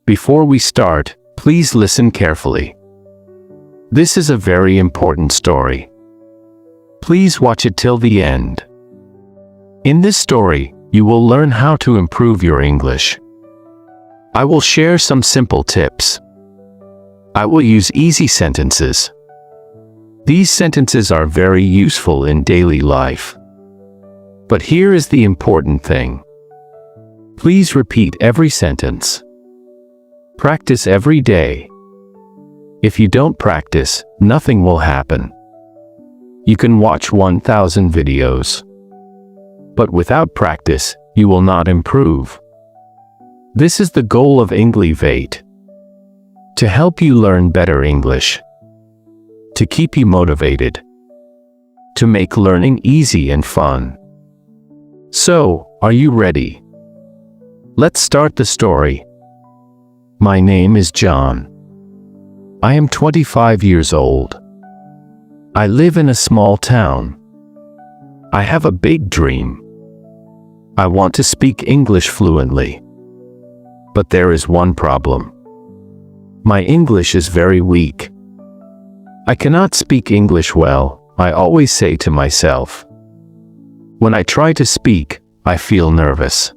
Before we start, please listen carefully. This is a very important story. Please watch it till the end. In this story, you will learn how to improve your English. I will share some simple tips. I will use easy sentences. These sentences are very useful in daily life. But here is the important thing. Please repeat every sentence. Practice every day. If you don't practice, nothing will happen. You can watch 1,000 videos. But without practice, you will not improve. This is the goal of Englivate. To help you learn better English. To keep you motivated. To make learning easy and fun. So, are you ready? Let's start the story. My name is John. I am 25 years old. I live in a small town. I have a big dream. I want to speak English fluently. But there is one problem. My English is very weak. I cannot speak English well, I always say to myself. When I try to speak, I feel nervous.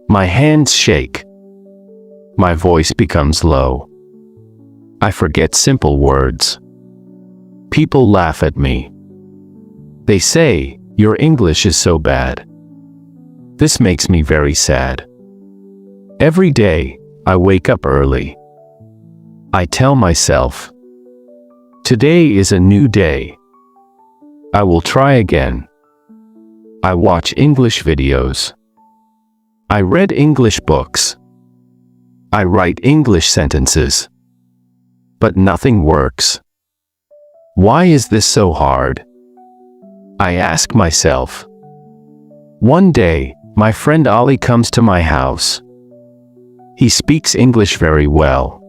My hands shake. My voice becomes low. I forget simple words. People laugh at me. They say, "Your English is so bad." This makes me very sad. Every day, I wake up early. I tell myself, today is a new day. I will try again. I watch English videos. I read English books. I write English sentences. But nothing works. Why is this so hard? I ask myself. One day, my friend Ali comes to my house. He speaks English very well.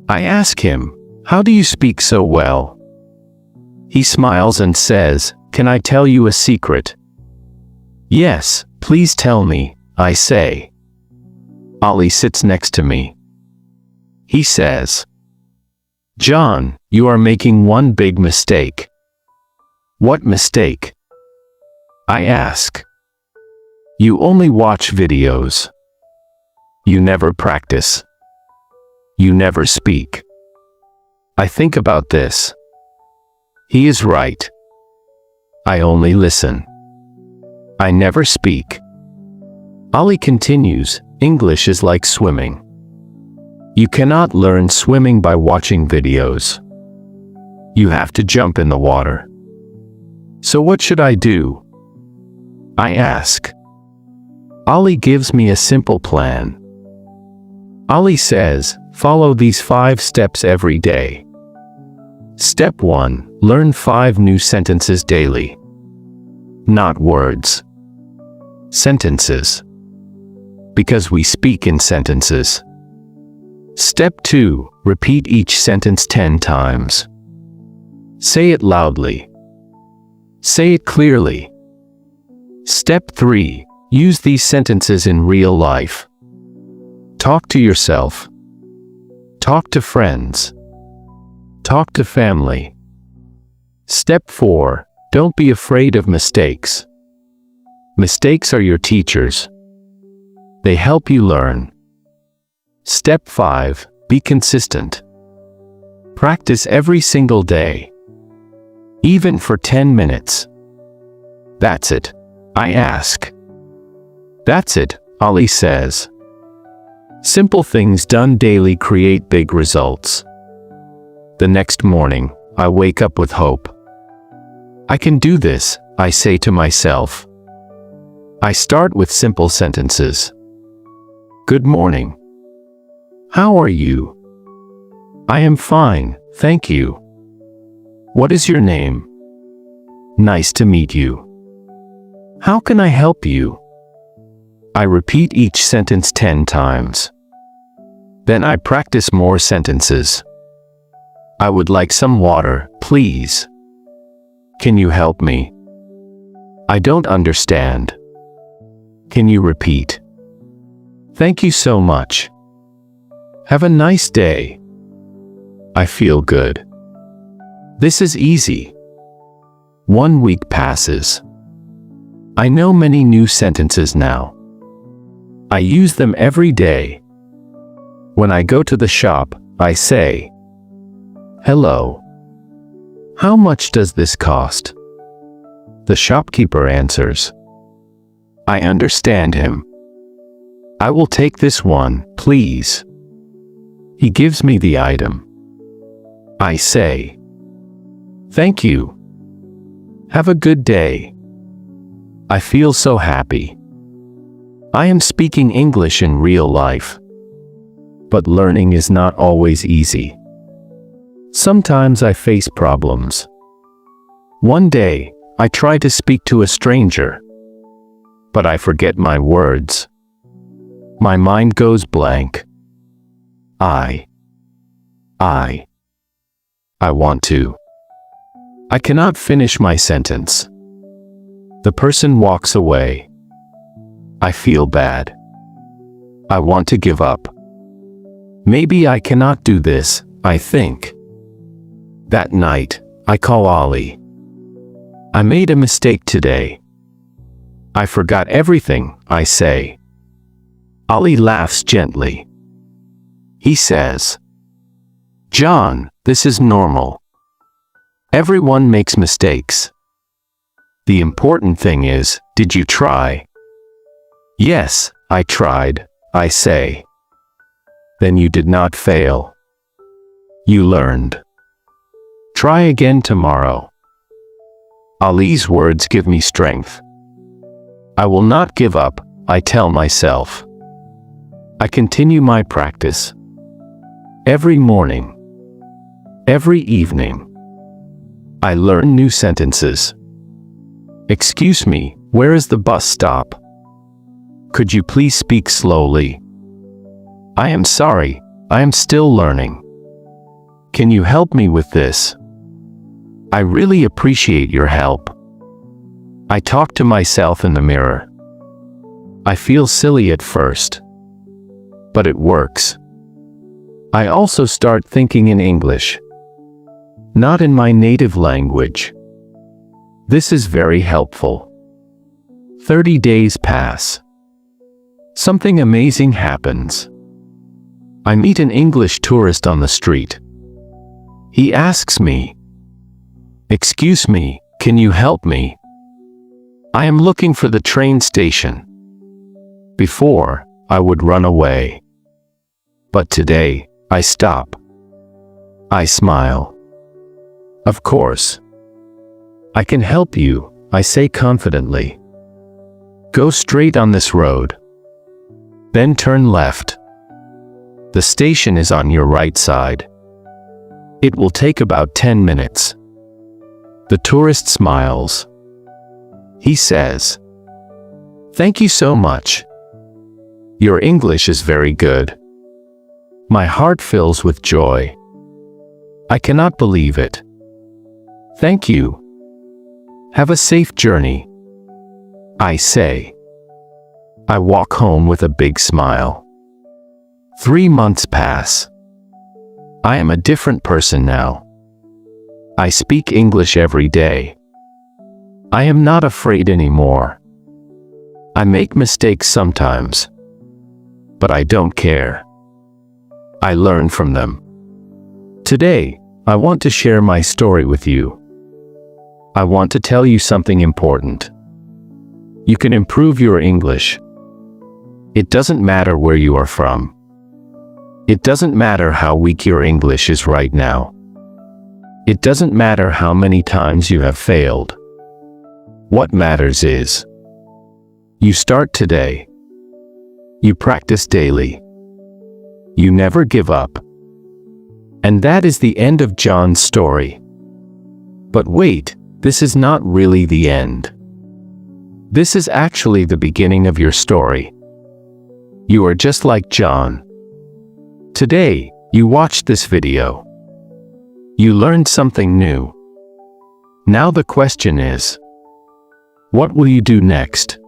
I ask him, "How do you speak so well?" He smiles and says, "Can I tell you a secret?" "Yes, please tell me," I say. Ali sits next to me. He says, "John, you are making one big mistake." "What mistake?" I ask. "You only watch videos. You never practice. You never speak." I think about this. He is right. I only listen. I never speak. Ali continues, "English is like swimming. You cannot learn swimming by watching videos. You have to jump in the water. So what should I do?" I ask. Ali gives me a simple plan. Ali says, "Follow these 5 steps every day. Step 1, learn 5 new sentences daily. Not words. Sentences. Because we speak in sentences. Step 2, repeat each sentence 10 times. Say it loudly. Say it clearly. Step 3, use these sentences in real life. Talk to yourself. Talk to friends. Talk to family. Step 4, don't be afraid of mistakes. Mistakes are your teachers. They help you learn. Step 5, be consistent. Practice every single day. Even for 10 minutes. That's it, I ask. That's it, Ali says. Simple things done daily create big results. The next morning, I wake up with hope. I can do this, I say to myself. I start with simple sentences. Good morning. How are you? I am fine, thank you. What is your name? Nice to meet you. How can I help you? I repeat each sentence 10 times. Then I practice more sentences. I would like some water, please. Can you help me? I don't understand. Can you repeat? Thank you so much. Have a nice day. I feel good. This is easy. 1 week passes. I know many new sentences now. I use them every day. When I go to the shop, I say, "Hello. How much does this cost?" The shopkeeper answers, "I understand him. I will take this one, please." He gives me the item. I say, "Thank you. Have a good day." I feel so happy. I am speaking English in real life. But learning is not always easy. Sometimes I face problems. One day, I try to speak to a stranger, but I forget my words. My mind goes blank. I want to. I cannot finish my sentence. The person walks away. I feel bad. I want to give up. Maybe I cannot do this, I think. That night, I call Ollie. I made a mistake today. I forgot everything, I say. Ollie laughs gently. He says, "John, this is normal. Everyone makes mistakes. The important thing is, did you try?" "Yes, I tried," I say. "Then you did not fail. You learned. Try again tomorrow." Ali's words give me strength. I will not give up, I tell myself. I continue my practice. Every morning. Every evening. I learn new sentences. "Excuse me, where is the bus stop? Could you please speak slowly? I am sorry, I am still learning. Can you help me with this? I really appreciate your help." I talk to myself in the mirror. I feel silly at first, but it works. I also start thinking in English, not in my native language. This is very helpful. 30 days pass. Something amazing happens. I meet an English tourist on the street. He asks me, "Excuse me, can you help me? I am looking for the train station." Before, I would run away. But today, I stop. I smile. "Of course. I can help you," I say confidently. "Go straight on this road. Then turn left. The station is on your right side. It will take about 10 minutes. The tourist smiles. He says, "Thank you so much. Your English is very good." My heart fills with joy. I cannot believe it. "Thank you. Have a safe journey," I say. I walk home with a big smile. 3 months pass. I am a different person now. I speak English every day. I am not afraid anymore. I make mistakes sometimes, but I don't care. I learn from them. Today, I want to share my story with you. I want to tell you something important. You can improve your English. It doesn't matter where you are from. It doesn't matter how weak your English is right now. It doesn't matter how many times you have failed. What matters is, you start today. You practice daily. You never give up. And that is the end of John's story. But wait, this is not really the end. This is actually the beginning of your story. You are just like John. Today, you watched this video. You learned something new. Now the question is, what will you do next?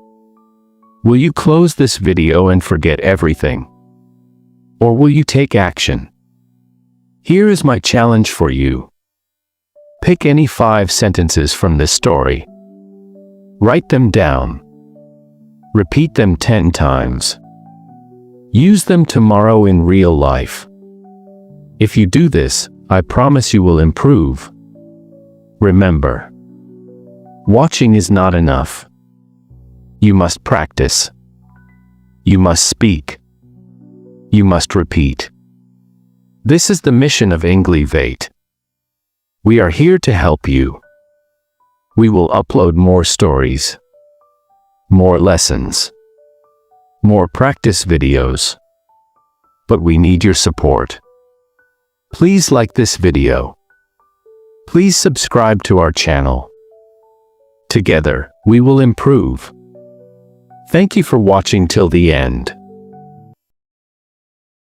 Will you close this video and forget everything? Or will you take action? Here is my challenge for you. Pick any 5 sentences from this story. Write them down. Repeat them 10 times. Use them tomorrow in real life. If you do this, I promise you will improve. Remember, watching is not enough. You must practice. You must speak. You must repeat. This is the mission of Englivate. We are here to help you. We will upload more stories, more lessons, more practice videos. But we need your support. Please like this video. Please subscribe to our channel. Together, we will improve. Thank you for watching till the end.